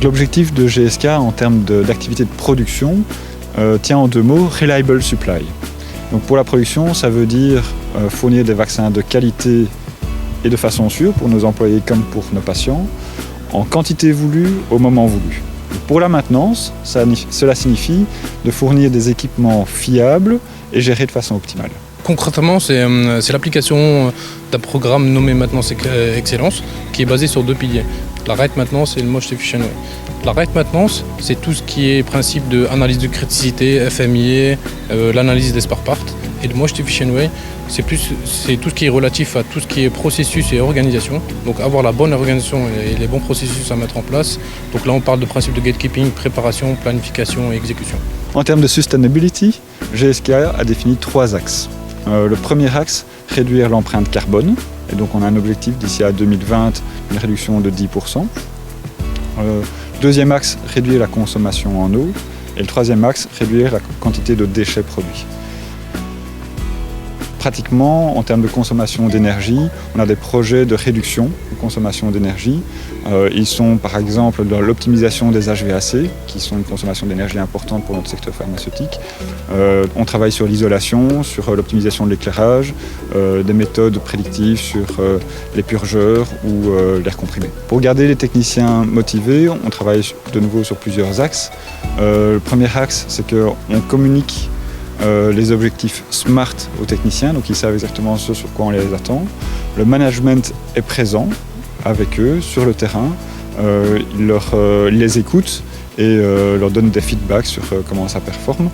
L'objectif de GSK en termes d'activité de production tient en deux mots, Reliable Supply. Donc pour la production, ça veut dire fournir des vaccins de qualité et de façon sûre pour nos employés comme pour nos patients, en quantité voulue au moment voulu. Pour la maintenance, cela signifie de fournir des équipements fiables et gérés de façon optimale. Concrètement, c'est l'application d'un programme nommé Maintenance Excellence qui est basé sur deux piliers. La Right Maintenance et le Most Efficient Way. La Right Maintenance, c'est tout ce qui est principe d'analyse de criticité, FMIA, l'analyse des spare parts. Et le Most Efficient Way, c'est tout ce qui est relatif à tout ce qui est processus et organisation. Donc avoir la bonne organisation et les bons processus à mettre en place. Donc là, on parle de principe de gatekeeping, préparation, planification et exécution. En termes de sustainability, GSK a défini 3 axes. Le premier axe, réduire l'empreinte carbone. Et donc on a un objectif d'ici à 2020, une réduction de 10%. Deuxième axe, réduire la consommation en eau. Et le troisième axe, réduire la quantité de déchets produits. Pratiquement, en termes de consommation d'énergie, on a des projets de réduction de consommation d'énergie. Ils sont par exemple dans l'optimisation des HVAC, qui sont une consommation d'énergie importante pour notre secteur pharmaceutique. On travaille sur l'isolation, sur l'optimisation de l'éclairage, des méthodes prédictives sur les purgeurs ou l'air comprimé. Pour garder les techniciens motivés, on travaille de nouveau sur plusieurs axes. Le premier axe, c'est qu'on communique les objectifs SMART aux techniciens, donc ils savent exactement ce sur quoi on les attend. Le management est présent avec eux sur le terrain, il les écoute et leur donne des feedbacks sur comment ça performe.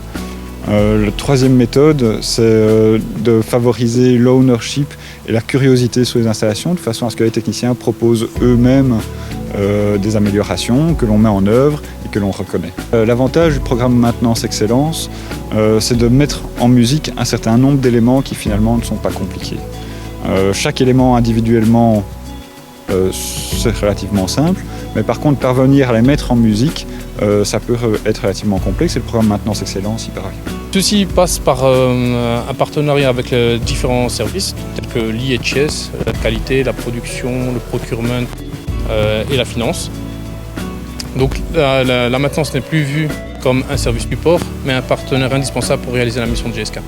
La troisième méthode, c'est de favoriser l'ownership et la curiosité sur les installations, de façon à ce que les techniciens proposent eux-mêmes des améliorations que l'on met en œuvre et que l'on reconnaît. L'avantage du programme Maintenance Excellence, c'est de mettre en musique un certain nombre d'éléments qui finalement ne sont pas compliqués. Chaque élément individuellement, c'est relativement simple, mais par contre parvenir à les mettre en musique, ça peut être relativement complexe et le programme Maintenance Excellence y parvient. Ceci passe par un partenariat avec différents services tels que l'IHS, la qualité, la production, le procurement et la finance. Donc la maintenance n'est plus vue comme un service support, mais un partenaire indispensable pour réaliser la mission de GSK.